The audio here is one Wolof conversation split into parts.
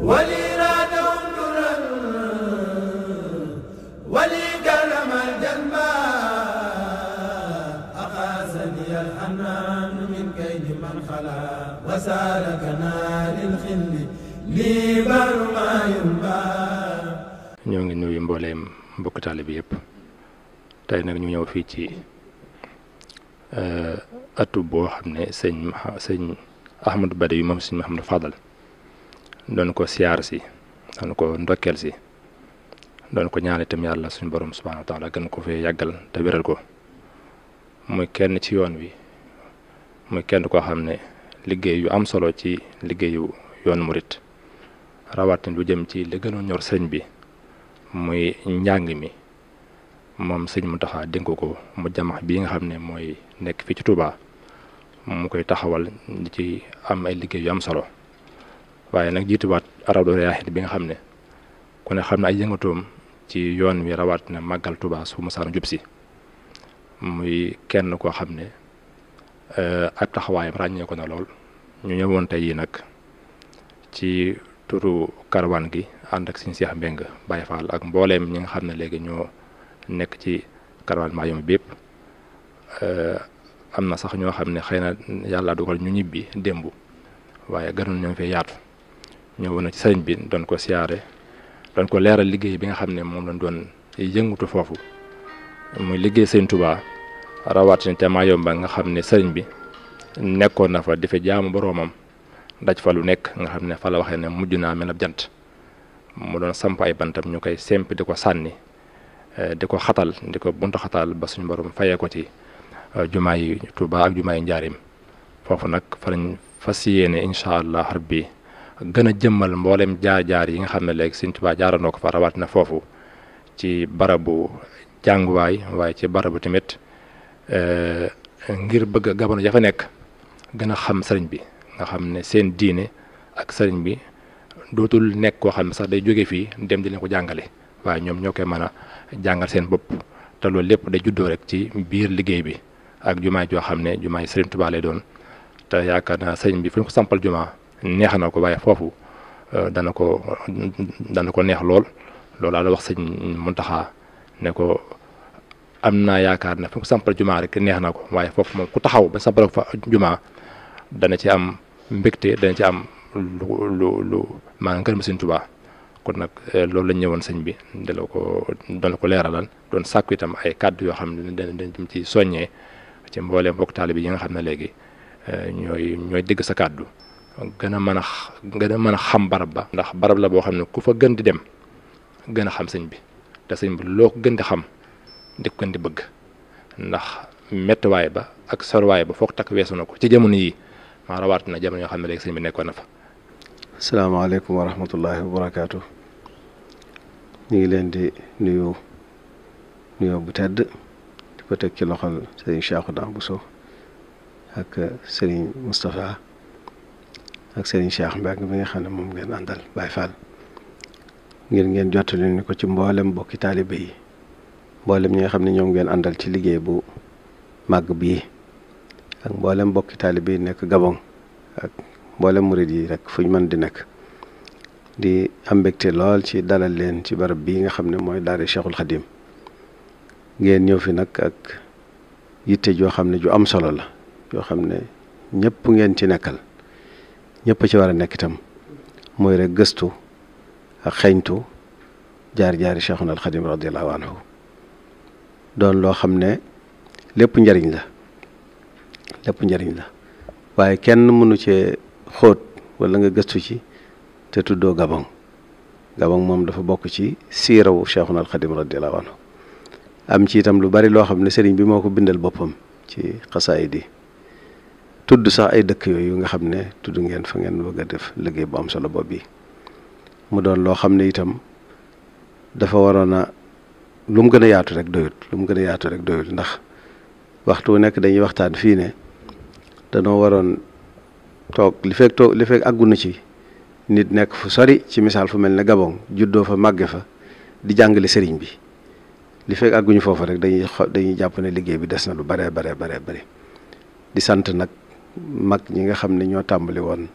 ولي رادهم درا ولي كرم الجنبا أقاسني الحنان من كيد من خلا وسالكنا للخل لي بر ما ينبا. ñoo ngi nuyu mbooleem mbokk taalibe bi yëpp tey nag ñu ñëw fii ci atu boo xam ne sëñ Ahmadou Badawi moom sëñ Mouhamadou Fadal doon ko siyaar si doon ko ndokkeel si doon ko ñaan itam yàlla suñu borom subhanahu wa taala gën ko fee yàggal te wéral ko muy kenn ci yoon wi muy kenn koo xam ne liggéey yu am solo ci liggéeyu yoon murit rawatina lu jëm ci li gënoon ñor sëñ bi muy njàng mi moom sëñ Mountakha dénk ko mu jamax bii nga xam ne mooy nekk fii ci Touba mu koy taxawal di ci am ay liggéey yu am solo waaye nag jiituwaat Rawdu Rayaahiin bi nga xam ne ku ne xam ne ay yëngatoom ci yoon wi rawaat na màggal Touba su musaana jub si muy kenn koo xam ne ak taxawaayam ràññee ko na lool ñu ñëwoon tey yi nag ci turu karawaan gi ànd ak Sëñ Seex Mbeng Baye Fall ak mbooleem ñi nga xam ne léegi ñoo nekk ci karawaan Mayumba bépp am na sax ñoo xam ne xëy na yàlla dogal ñu ñibbi démb waaye gënoon ñoo fee yaatu ñëwoon na ci sëriñ bi doon ko siyaare doon ko leeral liggéey bi nga xam ne moom lañ doon yëngutu foofu muy liggéey Sëriñ Tuubaa rawatina ca Mayumba nga xam ne sëriñ bi nekkoon na fa di fa jaamu boroomam daj fa lu nekk nga xam ne fa la waxee ne mujj naa mel ab jant mu doon samp ay bantam ñu koy semp di ko sànni di ko xatal di ko buntu xatal ba suñu borom fayee ko ci jumaa yi Tuuba ak jumaa yi Njaarim foofu nag fa lañ fas yéene incha allah rabbi gën a jëmmal mboolem jaar-jaar yi nga xam ne léegi Sëñ Tuuba jaarandoo ko fa rawat na foofu ci barabu jànguwaay waaye ci barabu tamit ngir bëgg gabon ya fa nekk gën a xam sëriñ bi nga xam ne seen diine ak sëriñ bi dootul nekk koo xam ne sax day jóge fii dem di leen ko jàngale waaye ñoom ñoo koy mën a jàngal seen bopp te loolu lépp day juddoo rek ci biir liggéey bi ak jumaay joo xam ne jumaay Sëriñ Tuubaa lay doon te yaakaar naa sëriñ bi fu ñu ko sampal jumaa neex na ko waaye foofu dana ko neex lool loolu la wax sëñ Mountakha ne ko am naa yaakaar ne fu ñu ko sampal jumaa rek neex na ko waaye foofu moom ku taxaw ba sampal fa jumaa dana ci am mbégte dana ci am lu maanaam ngërëm Sëriñ Tuubaa kon nag loolu lañ ñëwoon sëñ bi doon ko leeralal doon sàkku itam ay kàddu yoo xam ne dañ ci soññee ci mbooleem mbokk taalibe yi nga xam ne léegi ñooy dégg sa kàddu gën a mën a xam barab ba ndax barab la boo xam ne ku fa gën di dem gën a xam sëñ bi te sëñ bi loo ko gën di xam di ko gën di bëgg ndax mettiwaay ba ak sorwaay ba foog takk weesu na ko ci jamono yi maa rawaat na jamono yoo xam ne léegi sëñ bi nekkoon na fa. asalaamaaleykum wa rahmatullahi wa barakaatu. ñu ngi leen di nuyoo bu tedd di ko teg ci loxol sëriñ Cheikhouna Bousso ak sëriñ Moustapha ak sëriñ Cheikh Mbeng bi nga xam ne moom ngeen àndal Baye Fall ngir ngeen jottali ni ko ci mboolem bokki taalibe yi mboolem ñi nga xam ne ñoom ngeen àndal ci liggéey bu màgg bii ak mboolem bokki taalibe yi nekk Gabon ak mboolem murid yi rek fuñ mën di nekk di am mbégte lool ci dalal leen ci barab bii nga xam ne mooy daara Cheikhul Khadim ngeen ñëw fi nag ak yitte joo xam ne ju am solo la yoo xam ne ñëpp ngeen ci nekkal ñëpp ci war a nekk itam mooy rek gëstu ak xeeñtu jaar-jaari Cheikhul Khadim radiyallahu anhu doon loo xam ne lépp njariñ la waaye kenn mënu cee xóot wala nga gëstu ci te tuddoo Gabon moom dafa bokk ci siirawu Cheikhul Khadim radiyallahu anhu am ci itam lu bari loo xam ne sëriñ bi moo ko bindal boppam ci xasaayid yi tudd sax ay dëkk yooyu nga xam ne tudd ngeen fa ngeen bëgg a def liggéey bu am solo bopp bi mu doon loo xam ne itam dafa waroon a lu mu gën a yaatu rek doyut ndax waxtu wu nekk dañuy waxtaan fii ne danoo waroon toog li fekk àggu na ci nit nekk fu sori ci misaal fu mel ne Gabon juddoo fa màgge fa di jàngale sëriñ bi li fekk àgguñu foofa rek dañuy jàpp ne liggéey bi des na lu bare di sant nag mag ñi nga xam ne ñoo tàmbali woon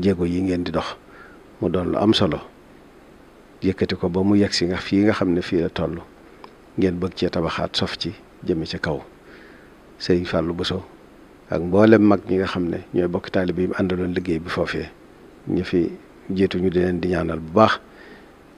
jéego yi ngeen di dox mu doon lu am solo yëkkati ko ba mu yegg si nga fii nga xam ne fii la toll ngeen bëgg cee tabaxaat sof ci jëme ci kaw Serigne Fallou Bousso ak mboolem mag ñi nga xam ne ñooy bokk taalibe yi mu àndaloon liggéey bi foofee ñu fi jiitu ñu di leen di ñaanal bu baax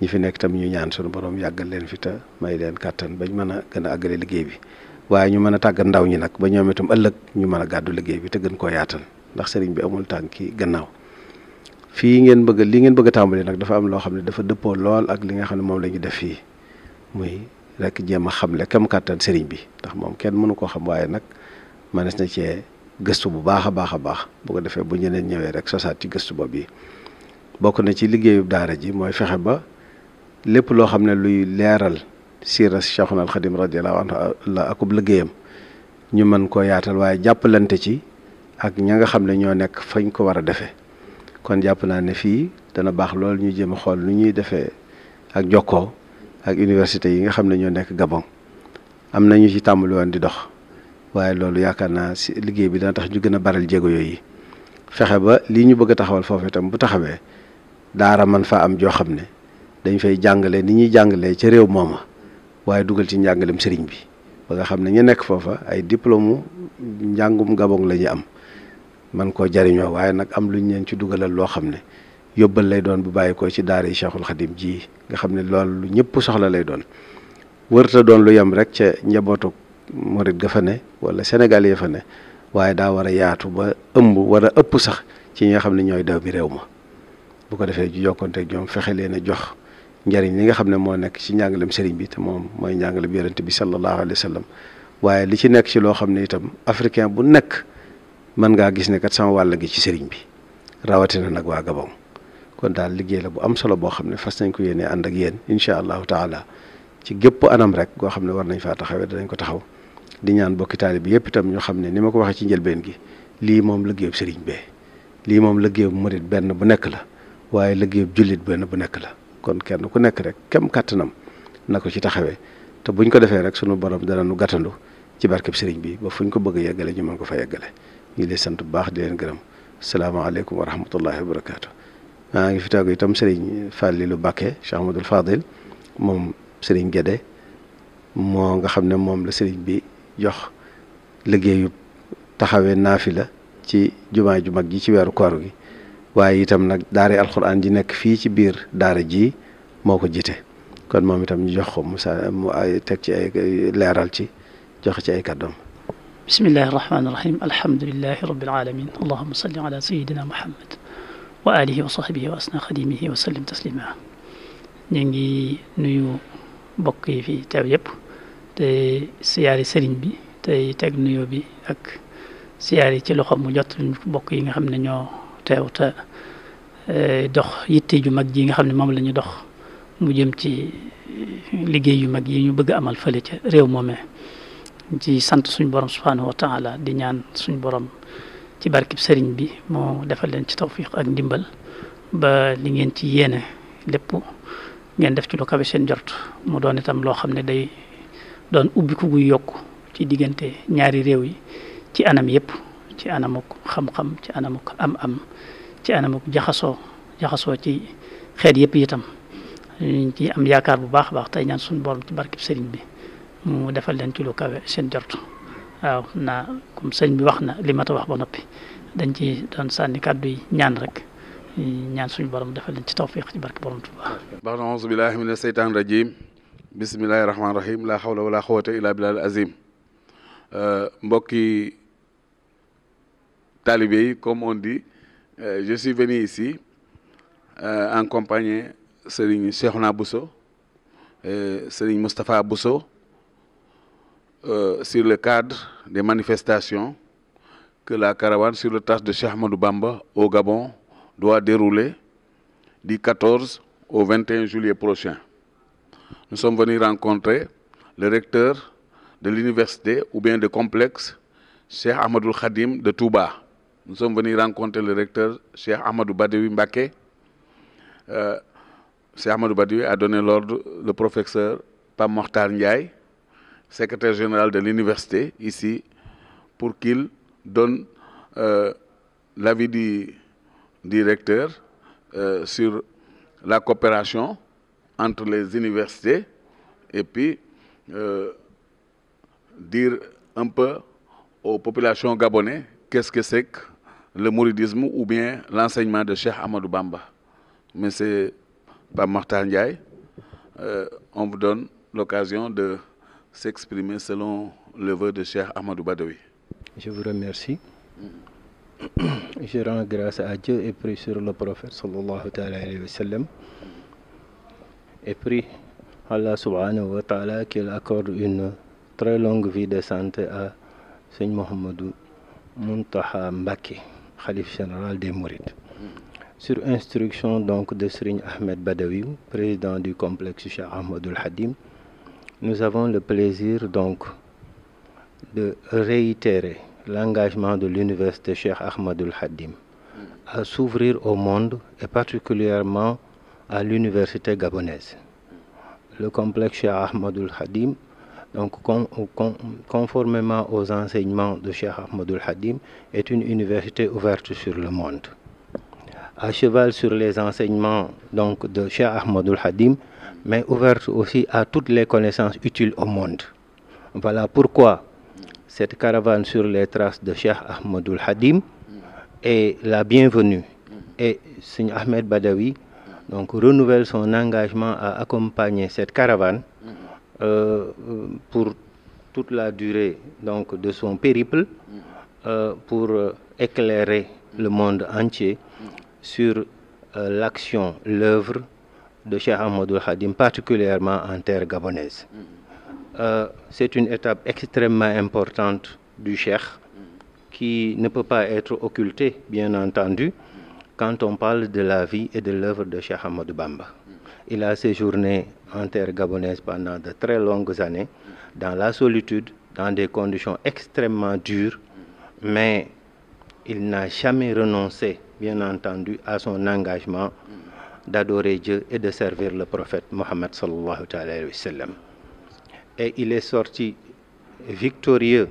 ñi fi nekk tam ñu ñaan sunu borom yàggal leen fi te may leen kàttan bañ mën a gën a àggale liggéey bi waaye ñu mën a tàggat ndaw ñi nag ba ñoom itam ëllëg ñu mën a gàddu liggéey bi te gën koo yaatal ndax sëriñ bi amul tànki gannaaw li ngeen bëgg a tàmbali nag dafa am loo xam ne dafa dëppoo lool ak li nga xam ne moom la ñu def fii muy rek jéem a xamle kam kàttan sëriñ bi ndax moom kenn mënu koo xam waaye nag mënees na cee gëstu bu baax a baax bu ko defee bu ñeneen ñëwee rek sosaat ci gëstu boobu yi bokk na ci liggéeyub daara ji mooy fexe ba lépp loo xam ne luy leeral siira Cheikhuna al Xadim radiyallahu anhu la akub liggéeyam ñu mën koo yaatal waaye jàppalante ci ak ña nga xam ne ñoo nekk fañ ko war a defee kon jàpp naa ne fii dana baax lool ñu jéem a xool nu ñuy defee ak jokkoo ak université yi nga xam ne ñoo nekk Gabon am na ñu ci tàmbali woon di dox waaye loolu yaakaar naa si liggéey bi dana tax ñu gën a baral jéego yooyu fexe ba lii ñu bëgg a taxawal foofu itam bu taxawee daara man fa am joo xam ne dañ fay jàngale ni ñuy jàngalee ca réew mooma waaye dugal ci njàngalem sëriñ bi ba nga xam ne ñu nekk foofa ay diplôme njàngum Gabon la ñu am man koo jariñoo waaye nag am luñ leen ci dugalal loo xam ne yóbbal lay doon bu bàyyi ko ci daara yi Cheikhul Khadim ji nga xam ne loolu lu ñëpp soxla lay doon wërta doon lu yem rek ca njabootu murit ga fa ne wala Sénégal ya fa ne waaye daa war a yaatu ba ëmb war a ëpp sax ci ñi nga xam ne ñooy daw bi réew ma bu ko defee ju jokkonteeg ñoom fexe leen a jox njariñ li nga xam ne moo nekk ci njàngalem sëriñ bi te moom mooy njàngalem yonent bi sallallahu alayhi wa sallam waaye li ci nekk ci loo xam ne itam africain bu nekk mën ngaa gis ne kat sama wàll gi ci sëriñ bi rawatina nag waa Gabon kon daal liggéey la bu am solo boo xam ne fas nañ ko yéene ànd ak yéen incha allahu taala ci gépp anam rek goo xam ne war nañ faa taxawee danañ ko taxaw di ñaan bokki taalibe bi yëpp itam ñu xam ne ni ma ko waxee ci njëlbeen gi lii moom liggéeyub sëriñ bee lii moom liggéeyub murit benn bu nekk la waaye liggéeyub jullit benn bu nekk la kon kenn ku nekk rek kem kàttanam na ko ci taxawee te buñ ko defee rek sunu borom dana nu gàttandu ci barkeb sëriñ bi ba fuñ ko bëgg a yeggale ñu mën ko fa yeggale ñu lay sant bu baax di leen gërëm asalaamaaleykum wa rahmatullahi wa barakaatu. maa ngi fi taagu itam sëriñ Fallilou Mbacké Cheikh Ahmadoul Fadil moom sëriñ Guédé moo nga xam ne moom la sëriñ bi jox liggéeyu taxawee naafila ci jumaa ju mag ji ci weeru koor gi waaye itam nag daara alxuraan ji nekk fii ci biir daara ji moo ko jiite kon moom itam ñu jox ko mu ay teg ci ay leeral ci joxe ci ay kàddoom. bismillahi irrahmani irrahim alhamdulilahi rabbil alamin allahuma salli ala sayidina muhammad wa alihi wa sahbihi wa asna xadimihi wa sallim taslima ñu ngi nuyu mbokk yi fi teew yëpp te siyaari sëriñ bi tey teg nuyoo bi ak siyaari ci loxo mu jot luñ mbokk yi nga xam ne ñoo teew te dox yitte ju mag ji nga xam ne moom la ñu dox mu jëm ci liggéey yu mag yi ñu bëgg amal fële ca réew moomee ci sant suñ borom subhanahu wa taala di ñaan suñ borom ci barkib sëriñ bi moo defal leen ci tawfiq ak ndimbal ba li ngeen ci yéene lépp ngeen def ci lu kawe seen jort mu doon itam loo xam ne day doon ubbiku guy yokk ci diggante ñaari réew yi ci anam yëpp ci anamuk xam-xam ci anamuk am-am ci anamuk jaxasoo ci xeet yëpp itam ñu ci am yaakaar bu baax a baax tey ñaan suñu borom ci barkib sëriñ bi mu defal leen ci lu kawe seen jort waaw naa comme sëriñ bi wax na li mat a wax ba noppi dañ ci doon sànni kàddu yi ñaan rek ñaan suñu borom defal leen ci tawfiq ci barke borom Tuubaa. baax na auzu billahi mina seytaan rajim bismillahi rahmaani rahim la hawla wala quwwata illa billahi azim mbokki talibé yi comme on dit je suis venu ici en compagnie Serigne Cheikhouna Bousso et Serigne Moustapha Bousso sur le cadre des manifestations que la caravane sur le trace de Cheikh Ahmadou Bamba au Gabon doit dérouler du 14 au 21 juillet prochain. Nous sommes venus rencontrer le recteur de l'université ou bien de complexe Cheikh Ahmadoul Khadim de Touba. Nous sommes venus rencontrer le recteur Cheikh Ahmadou Badawi Mbacké. Cheikh Ahmadou Badawi a donné l'ordre le professeur Pape Mokhtar Ndiaye, secrétaire général de l'université ici, pour qu'il donne l'avis du recteur sur la coopération entre les universités et puis dire un peu aux populations gabonaises qu'est-ce que c'est que le mouridisme ou bien l'enseignement de Cheikh Ahmadou Bamba. Monsieur Pape Makhtar Ndiaye, on vous donne l'occasion de s'exprimer selon le vœu de Cheikh Ahmadou Badawi. Je vous remercie. Je rends grâce à Dieu et prie sur le prophète sallallahu alayhi wa sallam et prie Allah subhanahu wa ta'ala qu'il accorde une très longue vie de santé à Seigneur Mohamedou Muntaha Mbacké, Khalife général des Mourides. Sur instruction donc de Serigne Ahmed Badawi, président du complexe Cheikh Ahmadoul Khadim, nous avons le plaisir donc de réitérer l'engagement de l'université Cheikh Ahmadoul Khadim à s'ouvrir au monde et particulièrement à l'université gabonaise. Le complexe Cheikh Ahmadoul Khadim, donc conformément aux enseignements de Cheikh Ahmadoul Khadim, est une université ouverte sur le monde. À cheval sur les enseignements donc de Cheikh Ahmadoul Khadim, mais ouverte aussi à toutes les connaissances utiles au monde. Voilà pourquoi cette caravane sur les traces de Cheikh Ahmadoul Khadim est la bienvenue. Et Serigne Ahmed Badawi donc renouvelle son engagement à accompagner cette caravane pour toute la durée donc de son périple pour éclairer le monde entier sur l'action, l'œuvre de Cheikh Ahmadoul Khadim, particulièrement en terre gabonaise. C'est une étape extrêmement importante du Cheikh qui ne peut pas être occultée, bien entendu, quand on parle de la vie et de l'œuvre de Cheikh Ahmadou Bamba. Il a séjourné en terre gabonaise pendant de très longues années, dans la solitude, dans des conditions extrêmement dures, mais il n'a jamais renoncé, bien entendu, à son engagement d'adorer Dieu et de servir le prophète Mohammed sallallahu alayhi wa sallam. Et il est sorti victorieux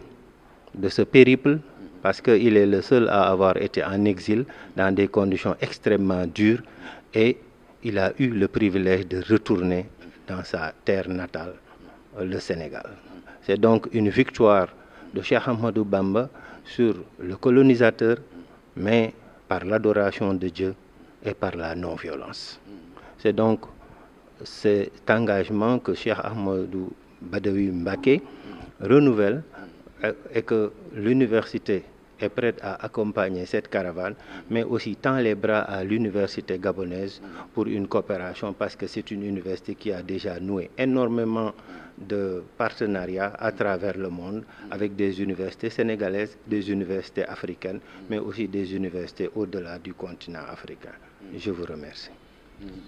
de ce périple parce qu'il est le seul à avoir été en exil dans des conditions extrêmement dures et il a eu le privilège de retourner dans sa terre natale, le Sénégal. C'est donc une victoire de Cheikh Ahmadou Bamba sur le colonisateur, mais par l'adoration de Dieu et par la non-violence. C'est donc cet engagement que Cheikh Ahmadou Badawi Mbacké renouvelle et que l'université est prête à accompagner cette caravane, mais aussi tend les bras à l'université gabonaise pour une coopération parce que c'est une université qui a déjà noué énormément de partenariats à travers le monde avec des universités sénégalaises, des universités africaines, mais aussi des universités au-delà du continent africain. Je vous remercie.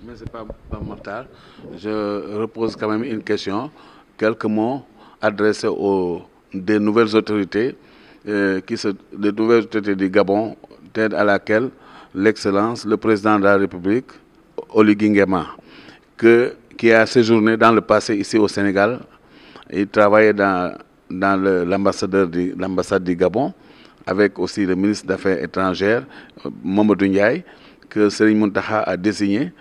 Merci Pape Makhtar. Je repose quand même une question, quelques mots adressés aux des nouvelles autorités des nouvelles autorités du Gabon, tête à laquelle l'excellence, le président de la République, Oligui Nguema, qui a séjourné dans le passé ici au Sénégal. Il travaillait dans l'ambassade du Gabon, avec aussi le ministre des Affaires étrangères, Mamadou Ndiaye, que Serigne Mountakha a désigné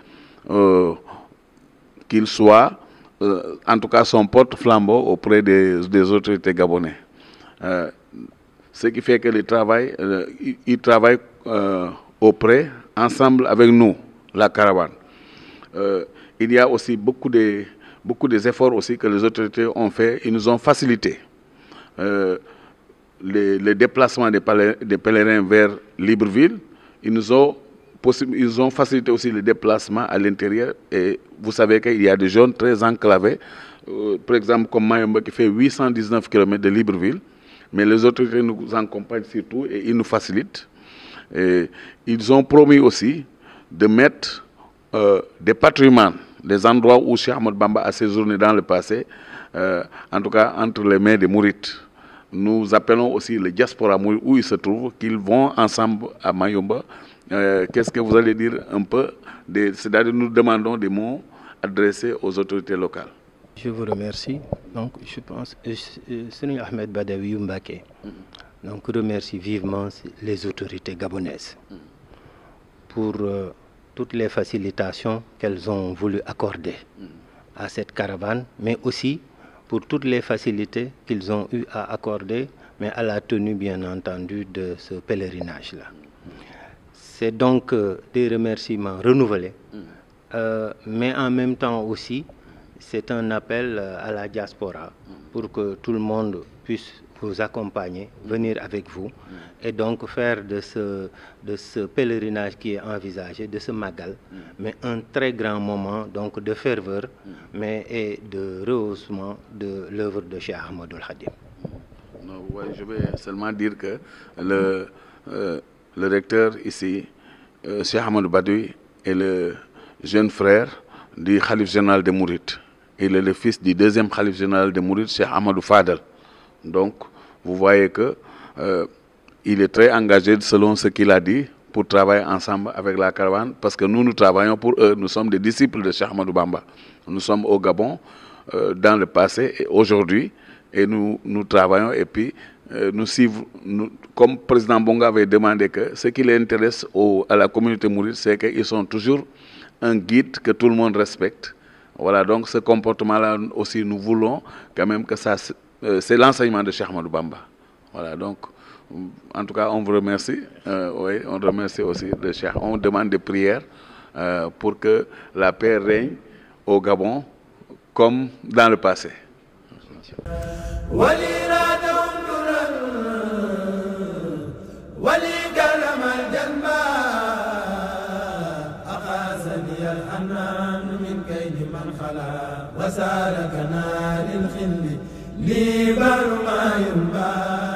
qu'il soit, en tout cas, son porte-flambeau auprès des autorités gabonaises. Ce qui fait que ils travaillent ensemble avec nous, la caravane. Il y a aussi beaucoup des efforts aussi que les autorités ont fait. Ils nous ont facilité les déplacements des pèlerins vers Libreville. Ils ont facilité aussi les déplacements à l'intérieur. Et vous savez qu'il y a des zones très enclavées, par exemple comme Mayomba qui fait 819 km de Libreville. Mais les autorités nous accompagnent surtout et ils nous facilitent. Et ils ont promis aussi de mettre des patrimoines, des endroits où Cheikh Ahmadou Bamba a séjourné dans le passé, en tout cas entre les mains des Mourides. Nous appelons aussi les diaspora Mourides où ils se trouvent, qu'ils vont ensemble à Mayomba. Qu'est-ce que vous allez dire un peu? C'est-à-dire nous demandons des mots adressés aux autorités locales. Je vous remercie. Donc, je pense que Serigne Ahmed Badawi Mbacké donc remercie vivement les autorités gabonaises pour toutes les facilitations qu'elles ont voulu accorder à cette caravane, mais aussi pour toutes les facilités qu'ils ont eu à accorder, mais à la tenue, bien entendu, de ce pèlerinage-là. C'est donc des remerciements renouvelés, mais en même temps aussi, c'est un appel à la diaspora pour que tout le monde puisse vous accompagner, venir avec vous, et donc faire de ce pèlerinage qui est envisagé, de ce Magal, mais un très grand moment donc de ferveur, mais et de rehaussement de l'œuvre de Cheikh Ahmadoul Khadim. Ouais, je vais seulement dire que le recteur ici, Cheikh Ahmadou Badawi, est le jeune frère du Khalif général de Mourides. Il est le fils du deuxième Khalif général de Mourides, Cheikh Ahmadou Fadel. Donc, vous voyez que il est très engagé selon ce qu'il a dit pour travailler ensemble avec la caravane, parce que nous travaillons pour eux. Nous sommes des disciples de Cheikh Ahmadou Bamba. Nous sommes au Gabon dans le passé et aujourd'hui, et nous travaillons et puis nous suivons, comme président Bonga avait demandé que ce qui les intéresse à la communauté mouride, c'est qu'ils sont toujours un guide que tout le monde respecte. Voilà, donc ce comportement-là aussi, nous voulons quand même que ça, c'est l'enseignement de Cheikh Ahmadou Bamba. Voilà, donc en tout cas, on vous remercie. Oui, on remercie aussi de Cheikh. On demande des prières pour que la paix règne au Gabon comme dans le passé. وسالكنا للخل لي بر ما ينبغي